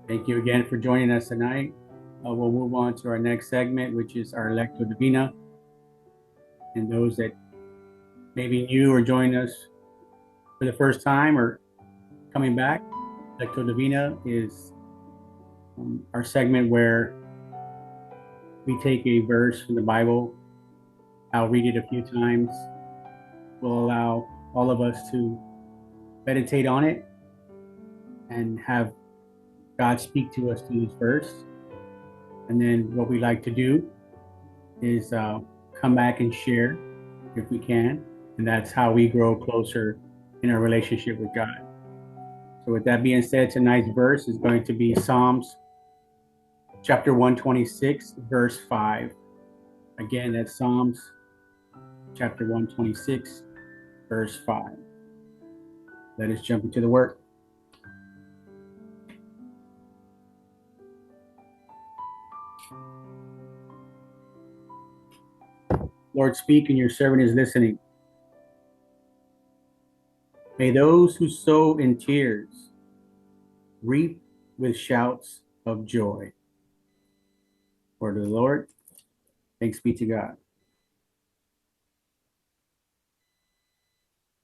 Thank you again for joining us tonight. We'll move on to our next segment, which is our Lectio Divina. And those that may be new or joining us for the first time or coming back, Lectio Divina is our segment where we take a verse from the Bible. I'll read it a few times. We'll allow all of us to meditate on it and have God speak to us through this verse. And then what we like to do is come back and share if we can. And that's how we grow closer in our relationship with God. So with that being said, tonight's verse is going to be Psalms chapter 126, verse 5. Again, that's Psalms chapter 126, verse 5. Let us jump into the work. Lord, speak, and your servant is listening. May those who sow in tears reap with shouts of joy. Word of the Lord. Thanks be to God.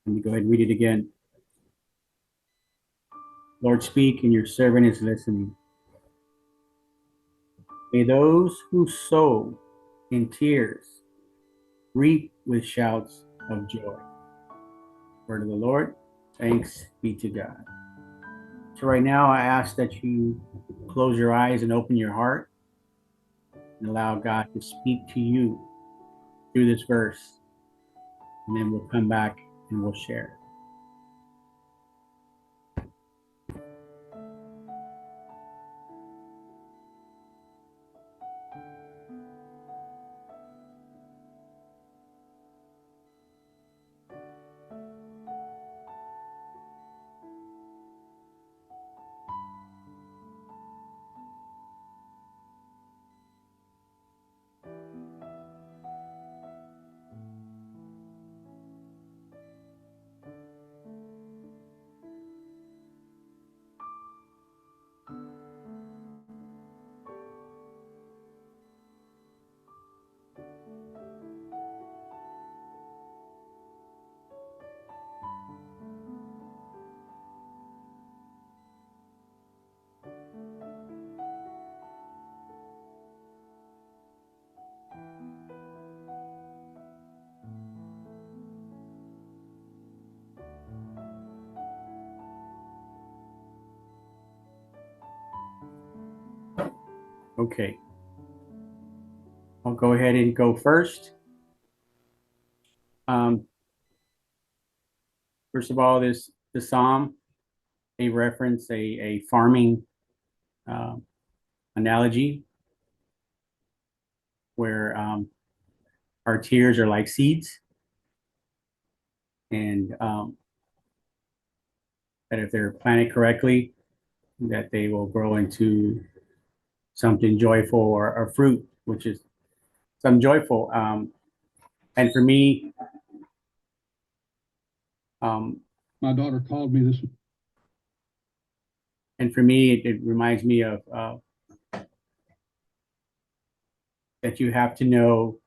Let me go ahead and read it again. Lord, speak, and your servant is listening. May those who sow in tears reap with shouts of joy. Word of the Lord. Thanks be to God. So right now, I ask that you close your eyes and open your heart and allow God to speak to you through this verse. And then we'll come back and we'll share. Okay. I'll go ahead and go first. Um, First of all, the psalm, they reference a farming uh, analogy where our tears are like seeds, and that if they're planted correctly, that they will grow into something joyful or fruit, which is some joyful. And for me, um, My daughter called me this. and for me, it reminds me of that you have to know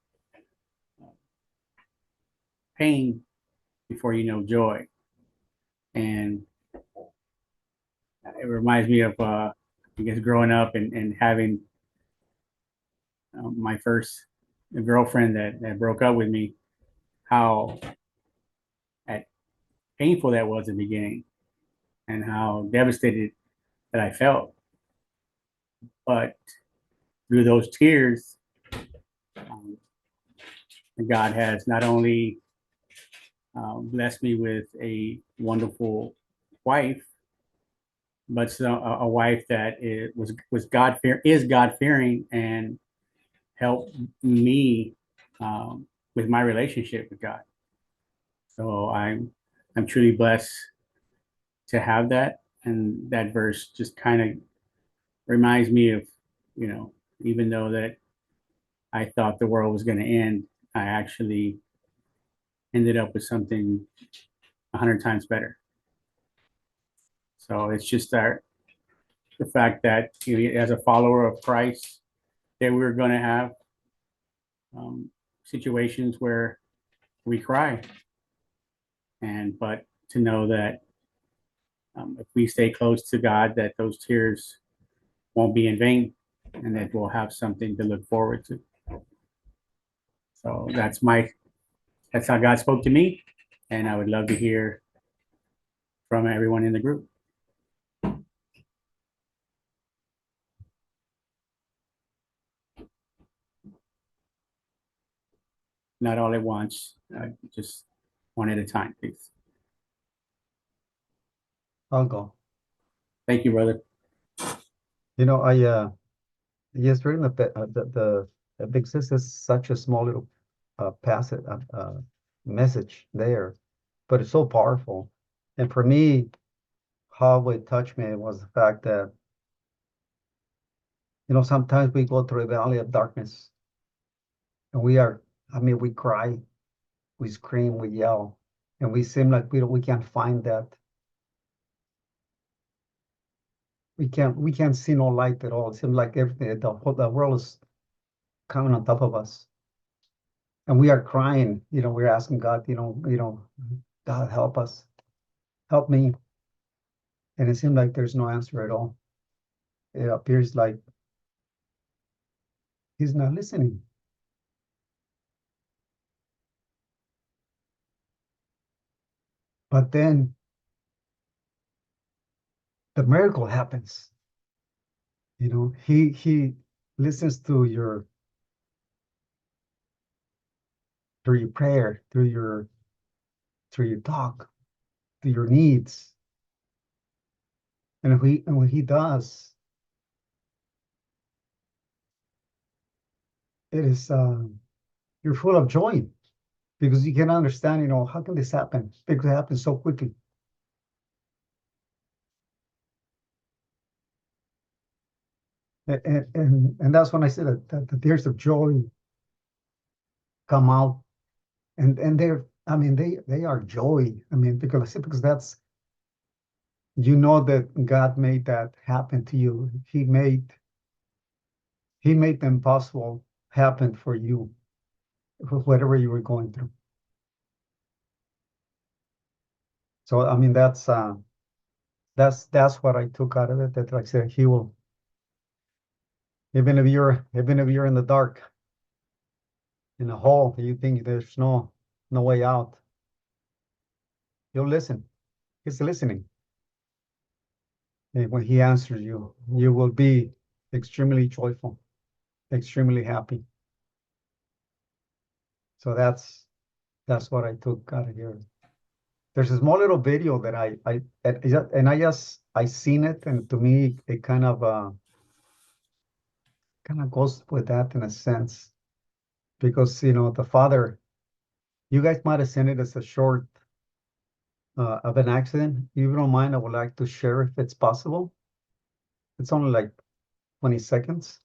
pain before you know joy. And it reminds me of, I guess, growing up and having my first girlfriend that broke up with me, how at, painful that was in the beginning and how devastated that I felt. But through those tears, um, God has not only blessed me with a wonderful wife, but a wife that was God fearing and helped me with my relationship with God. So I'm truly blessed to have that, and that verse just kind of reminds me of, even though that I thought the world was going to end, I actually ended up with something 100 times better. So it's just the fact that as a follower of Christ, that we're going to have situations where we cry, but to know that if we stay close to God, that those tears won't be in vain, and that we'll have something to look forward to. So that's how God spoke to me, and I would love to hear from everyone in the group. Not all at once, just one at a time, please. I'll go. Thank you, brother. You know, yes, reading the Big Sis is such a small little passage, message there, but it's so powerful. And for me, how it touched me was the fact that, sometimes we go through a valley of darkness and we cry, we scream, we yell, and we seem like we can't find that. We can't see no light at all. It seems like everything, the world is coming on top of us. And we are crying, we're asking God, God help us, help me. And it seemed like there's no answer at all. It appears like he's not listening. But then the miracle happens. He listens to your prayer, through your talk, to your needs. And when he does, it is you're full of joy, because you can understand, how can this happen? Because it happens so quickly. And that's when I said that the tears of joy come out, and they are joy. Because that's, that God made that happen to you. He made the impossible happen for you, whatever you were going through. So that's what I took out of it. That, like I said, he will, even if you're in the dark, in a hole, you think there's no way out, you'll listen. He's listening. And when he answers you, you will be extremely joyful, extremely happy. So that's what I took out of here. There's a small little video that I seen it, and to me it kind of goes with that in a sense, because the father, you guys might have seen it as a short of an accident. If you don't mind, I would like to share, if it's possible. It's only like 20 seconds.